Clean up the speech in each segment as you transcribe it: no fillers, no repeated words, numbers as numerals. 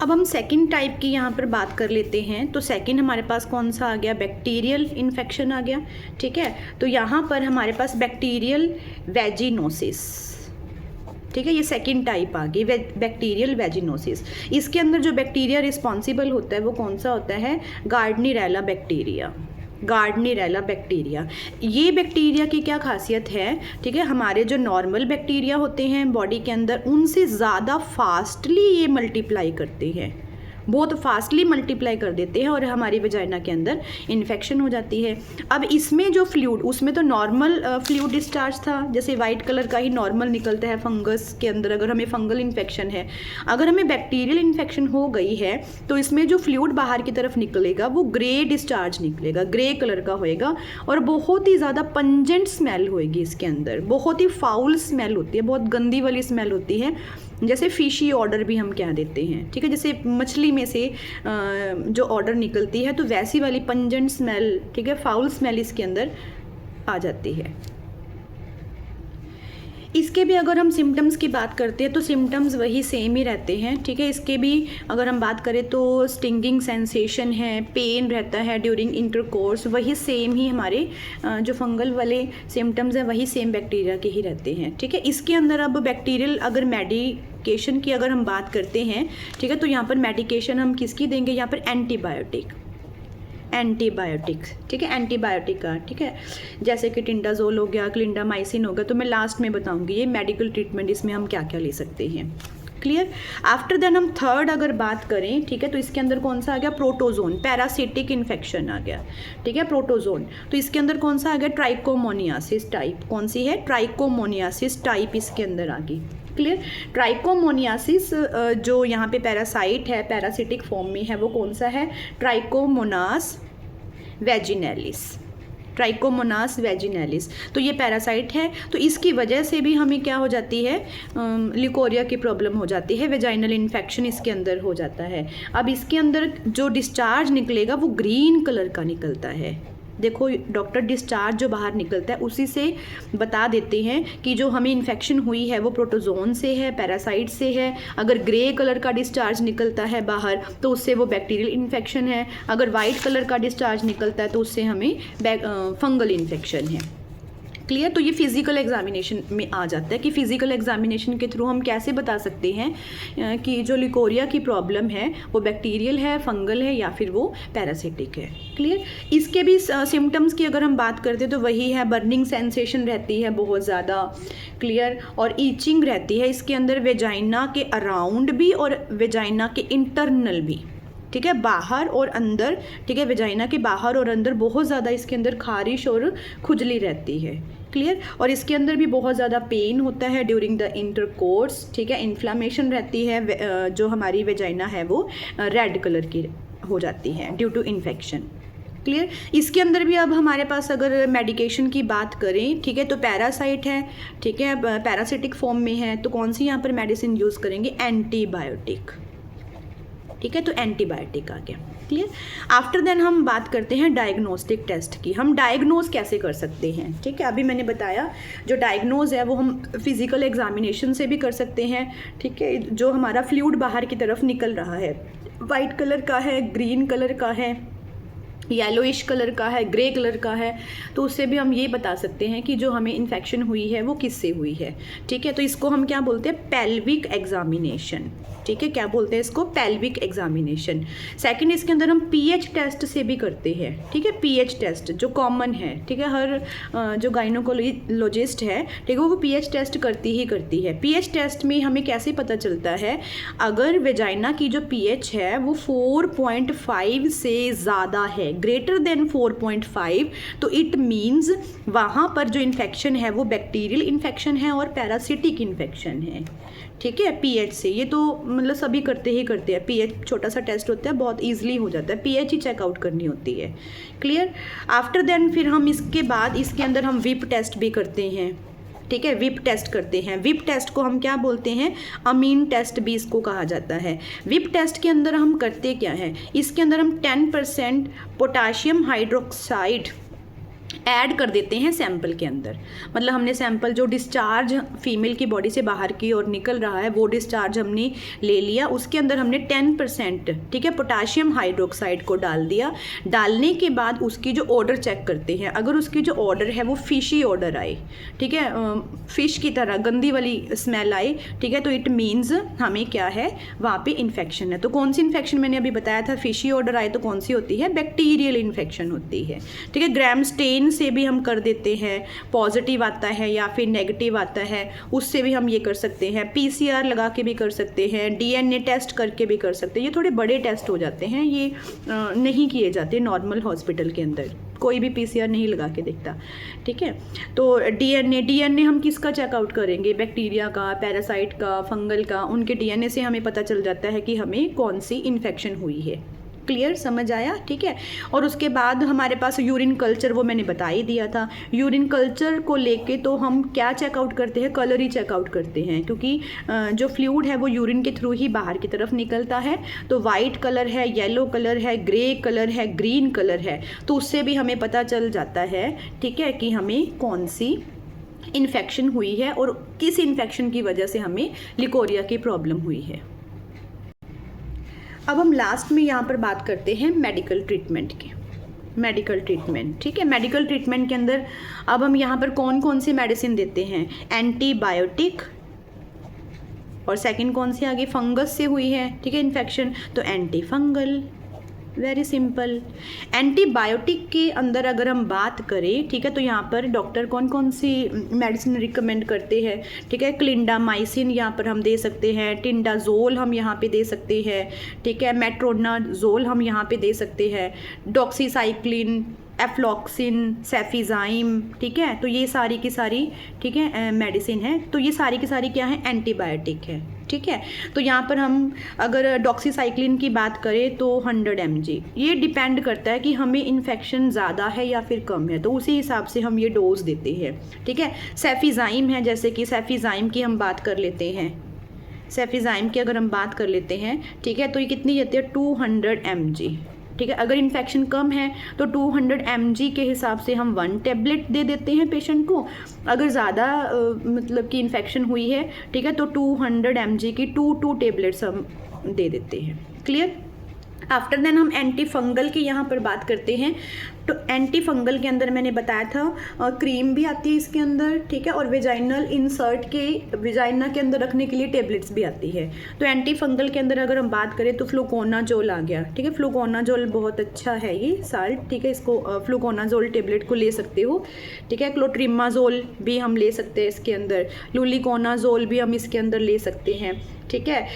अब हम second type की यहाँ पर बात कर लेते हैं। तो सेकंड हमारे पास कौन सा आ गया, बैक्टीरियल इन्फेक्शन आ गया। ठीक है, तो यहाँ पर हमारे पास बैक्टीरियल वेजिनोसिस, ठीक है, ये सेकंड टाइप आ गई बैक्टीरियल वेजिनोसिस। इसके अंदर जो बैक्टीरिया रिस्पॉन्सिबल होता है वो कौन सा होता है, गार्डनीरेला बैक्टीरिया। गार्डनीरेला बैक्टीरिया, ये बैक्टीरिया की क्या खासियत है, ठीक है, हमारे जो नॉर्मल बैक्टीरिया होते हैं बॉडी के अंदर उनसे ज़्यादा फास्टली ये मल्टीप्लाई करते हैं, बहुत फास्टली मल्टीप्लाई कर देते हैं और हमारी वजाइना के अंदर इन्फेक्शन हो जाती है। अब इसमें जो फ्लूइड, उसमें तो नॉर्मल फ्लूइड डिस्चार्ज था, जैसे वाइट कलर का ही नॉर्मल निकलता है फंगस के अंदर अगर हमें फंगल इन्फेक्शन है। अगर हमें बैक्टीरियल इन्फेक्शन हो गई है तो इसमें जो फ्लूइड बाहर की तरफ निकलेगा वो ग्रे डिस्चार्ज निकलेगा, ग्रे कलर का होएगा और बहुत ही ज़्यादा पंजेंट स्मेल होएगी इसके अंदर, बहुत ही फाउल स्मेल होती है, बहुत गंदी वाली स्मेल होती है, जैसे फिशी ऑर्डर भी हम क्या देते हैं, ठीक है, जैसे मछली में से जो ऑर्डर निकलती है तो वैसी वाली पंजेंट स्मेल, ठीक है, फाउल स्मेल इसके अंदर आ जाती है। इसके भी अगर हम सिम्टम्स की बात करते हैं तो सिम्टम्स वही सेम ही रहते हैं, ठीक है। इसके भी अगर हम बात करें तो स्टिंगिंग सेंसेशन है, पेन रहता है ड्यूरिंग इंटरकोर्स, वही सेम ही हमारे जो फंगल वाले सिम्टम्स हैं वही सेम बैक्टीरिया के ही रहते हैं, ठीक है। इसके अंदर अब बैक्टीरियल अगर मेडिकेशन की अगर हम बात करते हैं, ठीक है, तो यहाँ पर मेडिकेशन हम किसकी देंगे, यहाँ पर एंटीबायोटिक्स, ठीक है, एंटीबायोटिक का, ठीक है, जैसे कि टिंडाजोल हो गया, क्लिंडामाइसिन हो गया, तो मैं लास्ट में बताऊंगी ये मेडिकल ट्रीटमेंट इसमें हम क्या क्या ले सकते हैं। क्लियर। आफ्टर देन हम थर्ड अगर बात करें, ठीक है, तो इसके अंदर कौन सा आ गया, प्रोटोजोन, पैरासिटिक इन्फेक्शन आ गया, ठीक है, प्रोटोजोन। तो इसके अंदर कौन सा आ गया, ट्राइकोमोनियासिस टाइप, कौन सी है, ट्राइकोमोनियासिस टाइप इसके अंदर आ गई। क्लियर। ट्राइकोमोनियासिस जो यहाँ पे पैरासाइट है, पैरासिटिक फॉर्म में है, वो कौन सा है, ट्राइकोमोनास वेजिनैलिस, ट्राइकोमोनास वेजिनैलिस। तो ये पैरासाइट है, तो इसकी वजह से भी हमें क्या हो जाती है, लिकोरिया की प्रॉब्लम हो जाती है, वेजाइनल इन्फेक्शन इसके अंदर हो जाता है। अब इसके अंदर जो डिस्चार्ज निकलेगा वो ग्रीन कलर का निकलता है। देखो डॉक्टर डिस्चार्ज जो बाहर निकलता है उसी से बता देते हैं कि जो हमें इन्फेक्शन हुई है वो प्रोटोजोन से है, पैरासाइट से है। अगर ग्रे कलर का डिस्चार्ज निकलता है बाहर तो उससे वो बैक्टीरियल इन्फेक्शन है, अगर वाइट कलर का डिस्चार्ज निकलता है तो उससे हमें फंगल इन्फेक्शन है। क्लियर। तो ये फिजिकल एग्जामिनेशन में आ जाता है कि फिजिकल एग्जामिनेशन के थ्रू हम कैसे बता सकते हैं कि जो लिकोरिया की प्रॉब्लम है वो बैक्टीरियल है, फंगल है या फिर वो पैरासिटिक है। क्लियर। इसके भी सिम्टम्स की अगर हम बात करते हैं तो वही है, बर्निंग सेंसेशन रहती है बहुत ज़्यादा, क्लियर, और ईचिंग रहती है इसके अंदर, वेजाइना के अराउंड भी और वेजाइना के इंटरनल भी, ठीक है, बाहर और अंदर, ठीक है, वेजाइना के बाहर और अंदर बहुत ज़्यादा इसके अंदर खारिश और खुजली रहती है। क्लियर। और इसके अंदर भी बहुत ज़्यादा पेन होता है ड्यूरिंग द इंटरकोर्स, ठीक है, इन्फ्लामेशन रहती है, जो हमारी वेजाइना है वो रेड कलर की हो जाती है ड्यू टू इन्फेक्शन। क्लियर। इसके अंदर भी अब हमारे पास अगर मेडिकेशन की बात करें, ठीक है, तो पैरासाइट है, ठीक है, पैरासिटिक फॉर्म में है, तो कौन सी यहाँ पर मेडिसिन यूज़ करेंगे, एंटीबायोटिक, ठीक है, तो एंटीबायोटिक आ गया। क्लियर। आफ्टर देन हम बात करते हैं डायग्नोस्टिक टेस्ट की, हम डायग्नोज कैसे कर सकते हैं, ठीक है, अभी मैंने बताया जो डायग्नोज है वो हम फिजिकल एग्जामिनेशन से भी कर सकते हैं, ठीक है, जो हमारा फ्लूइड बाहर की तरफ निकल रहा है, वाइट कलर का है, ग्रीन कलर का है, येलोइश कलर का है, ग्रे कलर का है, तो उससे भी हम ये बता सकते हैं कि जो हमें इन्फेक्शन हुई है वो किससे हुई है, ठीक है। तो इसको हम क्या बोलते हैं, पेल्विक एग्जामिनेशन, ठीक है, क्या बोलते हैं इसको, पेल्विक एग्जामिनेशन। सेकंड इसके अंदर हम पीएच टेस्ट से भी करते हैं, ठीक है, पीएच टेस्ट जो कॉमन है, ठीक है, हर जो गाइनोकोलॉजिस्ट है, ठीक है, वो पीएच टेस्ट करती है। पीएच टेस्ट में हमें कैसे पता चलता है, अगर वेजाइना की जो पीएच है वो 4.5 से ज़्यादा है, ग्रेटर देन 4.5, तो इट मीन्स वहाँ पर जो इन्फेक्शन है वो बैक्टीरियल इन्फेक्शन है और पैरासिटिक इन्फेक्शन है, ठीक है, पीएच से। ये तो मतलब सभी करते हैं, पीएच छोटा सा टेस्ट होता है, बहुत इजीली हो जाता है, पीएच ही चेकआउट करनी होती है। क्लियर। आफ्टर देन फिर हम इसके बाद इसके अंदर हम विप टेस्ट भी करते हैं, ठीक है, विप टेस्ट करते हैं। विप टेस्ट को हम क्या बोलते हैं, अमीन टेस्ट भी इसको कहा जाता है। विप टेस्ट के अंदर हम करते क्या है, इसके अंदर हम 10% पोटाशियम हाइड्रोक्साइड ऐड कर देते हैं सैंपल के अंदर। मतलब हमने सैंपल जो डिस्चार्ज फीमेल की बॉडी से बाहर की ओर निकल रहा है वो डिस्चार्ज हमने ले लिया, उसके अंदर हमने 10% ठीक है पोटाशियम हाइड्रोक्साइड को डाल दिया। डालने के बाद उसकी जो ऑर्डर चेक करते हैं, अगर उसकी जो ऑर्डर है वो फिशी ऑर्डर आए, ठीक है, फिश की तरह गंदी वाली स्मेल आए, ठीक है, तो इट मीन्स हमें क्या है, वहाँ पे इन्फेक्शन है। तो कौन सी इन्फेक्शन मैंने अभी बताया था, फिशी ऑर्डर आए तो कौन सी होती है, बैक्टीरियल इन्फेक्शन होती है। ठीक है, ग्राम स्टेन से भी हम कर देते हैं, पॉजिटिव आता है या फिर नेगेटिव आता है उससे भी हम ये कर सकते हैं, PCR लगा के भी कर सकते हैं, DNA टेस्ट करके भी कर सकते हैं। ये थोड़े बड़े टेस्ट हो जाते हैं, ये नहीं किए जाते नॉर्मल हॉस्पिटल के अंदर, कोई भी PCR नहीं लगा के देखता। ठीक है, तो DNA हम किसका चेकआउट करेंगे, बैक्टीरिया का, पैरासाइट का, फंगल का, उनके DNA से हमें पता चल जाता है कि हमें कौन सी इन्फेक्शन हुई है। क्लियर, समझ आया? ठीक है, और उसके बाद हमारे पास यूरिन कल्चर, वो मैंने बता ही दिया था। यूरिन कल्चर को लेके तो हम क्या चेकआउट करते हैं, कलर ही चेकआउट करते हैं, क्योंकि जो फ्लूइड है वो यूरिन के थ्रू ही बाहर की तरफ निकलता है। तो वाइट कलर है, येलो कलर है, ग्रे कलर है, ग्रीन कलर है, तो उससे भी हमें पता चल जाता है, ठीक है, कि हमें कौन सी इन्फेक्शन हुई है और किस इन्फेक्शन की वजह से हमें लिकोरिया की प्रॉब्लम हुई है। अब हम लास्ट में यहाँ पर बात करते हैं मेडिकल ट्रीटमेंट की। मेडिकल ट्रीटमेंट, ठीक है, मेडिकल ट्रीटमेंट के अंदर अब हम यहाँ पर कौन कौन सी मेडिसिन देते हैं, एंटीबायोटिक, और सेकंड कौन सी आगे, फंगस से हुई है, ठीक है, इन्फेक्शन, तो anti fungal, very simple. Antibiotic के अंदर अगर हम बात करें, ठीक है, तो यहाँ पर डॉक्टर कौन कौन सी मेडिसिन रिकमेंड करते हैं, ठीक है, क्लिंडामाइसिन यहाँ पर हम दे सकते हैं, टिंडाजोल हम यहाँ पे दे सकते हैं, ठीक है, मेट्रोनाजोल हम यहाँ पे दे सकते हैं, डॉक्सीसाइक्लिन, एफ्लॉक्सिन, सेफिजाइम, ठीक है, तो ये सारी की सारी, ठीक है, मेडिसिन है। तो ये सारी की सारी क्या है, एंटीबायोटिक है। ठीक है, तो यहाँ पर हम अगर डॉक्सीसाइक्लिन की बात करें तो 100 mg, ये डिपेंड करता है कि हमें इन्फेक्शन ज़्यादा है या फिर कम है, तो उसी हिसाब से हम ये डोज देते हैं। ठीक है, सेफिजाइम है, जैसे कि सेफिजाइम की हम बात कर लेते हैं, सेफिजाइम की अगर हम बात कर लेते हैं, ठीक है, तो ये कितनी देते हैं, 200 mg। ठीक है, अगर इन्फेक्शन कम है तो 200 mg के हिसाब से हम 1 टेबलेट दे देते हैं पेशेंट को। अगर ज़्यादा मतलब कि इन्फेक्शन हुई है, ठीक है, तो 200 mg की 2 टेबलेट्स हम दे देते हैं। क्लियर? आफ्टर देन हम एंटी फंगल की यहाँ पर बात करते हैं। तो एंटी फंगल के अंदर मैंने बताया था क्रीम भी आती है इसके अंदर, ठीक है, और वेजाइनल इंसर्ट के वेजाइना के अंदर रखने के लिए टेबलेट्स भी आती है। तो एंटी फंगल के अंदर अगर हम बात करें तो फ्लूकोनाजोल आ गया। ठीक है, फ्लूकोनाजोल बहुत अच्छा है ये साल्ट, ठीक है, इसको फ्लूकोनाजोल टेबलेट को ले सकते हो। ठीक है, क्लोट्रिमाजोल भी हम ले सकते हैं इसके अंदर, लुलिकोनाजोल भी हम इसके अंदर ले सकते हैं। ठीक है,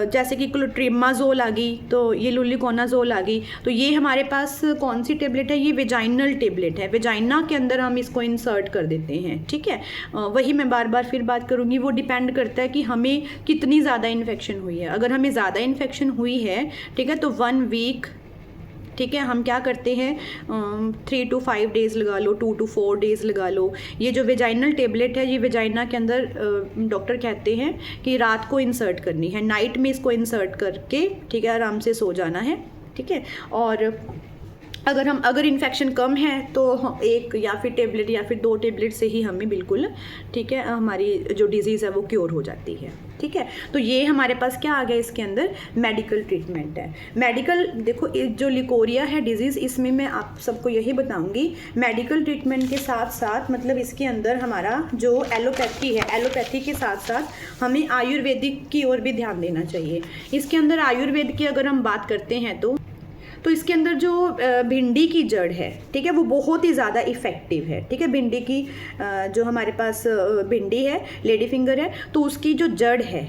जैसे कि क्लोट्रिमाजोल आ गई तो ये लुलिकोनाजोल आ गई, तो ये हमारे पास कौन सी टेबलेट है, ये वेजाइनल टेबलेट है, वेजाइना के अंदर हम इसको इंसर्ट कर देते हैं। ठीक है, वही मैं बार बार फिर बात करूँगी, वो डिपेंड करता है कि हमें कितनी ज़्यादा इन्फेक्शन हुई है। अगर हमें ज़्यादा इन्फेक्शन हुई है, ठीक है, तो 1 वीक, ठीक है, हम क्या करते हैं 3 to 5 डेज़ लगा लो, 2 to 4 डेज़ लगा लो। ये जो वेजाइनल टेबलेट है ये वेजाइना के अंदर डॉक्टर कहते हैं कि रात को इंसर्ट करनी है, नाइट में इसको इंसर्ट करके, ठीक है, आराम से सो जाना है। ठीक है, और अगर इन्फेक्शन कम है तो 1 या फिर टेबलेट या फिर 2 टेबलेट से ही हमें बिल्कुल, ठीक है, हमारी जो डिजीज़ है वो क्योर हो जाती है। ठीक है, तो ये हमारे पास क्या आ गया, इसके अंदर मेडिकल ट्रीटमेंट है। मेडिकल, देखो जो लिकोरिया है डिजीज़, इसमें मैं आप सबको यही बताऊंगी, मेडिकल ट्रीटमेंट के साथ साथ मतलब इसके अंदर हमारा जो एलोपैथी है, एलोपैथी के साथ साथ हमें आयुर्वेदिक की ओर भी ध्यान देना चाहिए। इसके अंदर आयुर्वेद की अगर हम बात करते हैं तो इसके अंदर जो भिंडी की जड़ है, ठीक है, वो बहुत ही ज़्यादा इफ़ेक्टिव है। ठीक है, भिंडी की जो हमारे पास भिंडी है, लेडी फिंगर है, तो उसकी जो जड़ है,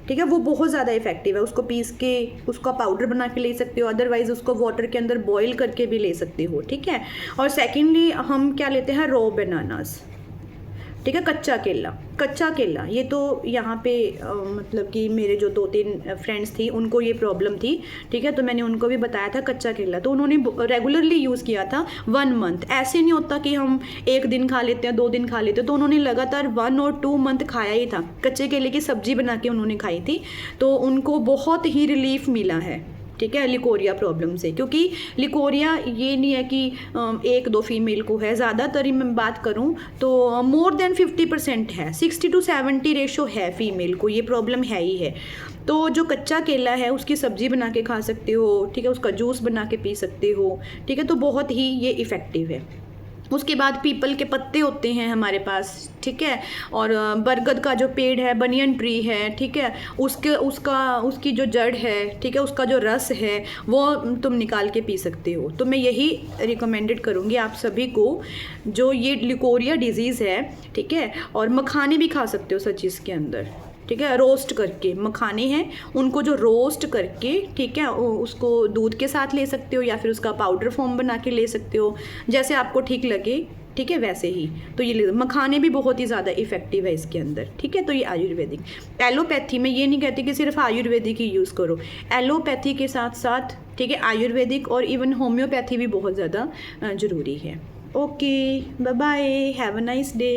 ठीक है, वो बहुत ज़्यादा इफेक्टिव है। उसको पीस के उसका पाउडर बना के ले सकते हो, अदरवाइज़ उसको वाटर के अंदर बॉईल करके भी ले सकते हो। ठीक है, और सेकेंडली हम क्या लेते हैं, रॉ बनानास, ठीक है, कच्चा केला, ये तो यहाँ पे मतलब कि मेरे जो 2-3 फ्रेंड्स थी उनको ये प्रॉब्लम थी। ठीक है, तो मैंने उनको भी बताया था कच्चा केला, तो उन्होंने रेगुलरली यूज़ किया था 1 मंथ। ऐसे नहीं होता कि हम 1 दिन खा लेते हैं, 2 दिन खा लेते हैं, तो उन्होंने लगातार 1 और 2 मंथ खाया ही था। कच्चे केले की सब्जी बना के उन्होंने खाई थी, तो उनको बहुत ही रिलीफ मिला है। ठीक है, लिकोरिया प्रॉब्लम से, क्योंकि लिकोरिया ये नहीं है कि 1-2 फीमेल को है, ज़्यादातर ही मैं बात करूँ तो मोर देन 50% है, 60 to 70 रेशो है फीमेल को, ये प्रॉब्लम है ही है। तो जो कच्चा केला है उसकी सब्ज़ी बना के खा सकते हो, ठीक है, उसका जूस बना के पी सकते हो, ठीक है, तो बहुत ही ये इफ़ेक्टिव है। उसके बाद पीपल के पत्ते होते हैं हमारे पास, ठीक है, और बरगद का जो पेड़ है, बनियन ट्री है, ठीक है, उसकी जो जड़ है, ठीक है, उसका जो रस है वो तुम निकाल के पी सकते हो। तो मैं यही रिकमेंडेड करूँगी आप सभी को, जो ये लिकोरिया डिजीज़ है, ठीक है, और मखाने भी खा सकते हो सच इसके अंदर, ठीक है, रोस्ट करके मखाने हैं उनको जो रोस्ट करके, ठीक है, उसको दूध के साथ ले सकते हो या फिर उसका पाउडर फॉर्म बना के ले सकते हो, जैसे आपको ठीक लगे, ठीक है, वैसे ही। तो ये मखाने भी बहुत ही ज़्यादा इफेक्टिव है इसके अंदर, ठीक है। तो ये आयुर्वेदिक, एलोपैथी में ये नहीं कहती कि सिर्फ आयुर्वेदिक ही यूज़ करो, एलोपैथी के साथ साथ, ठीक है, आयुर्वेदिक और इवन होम्योपैथी भी बहुत ज़्यादा ज़रूरी है। Okay, bye bye, have a nice day.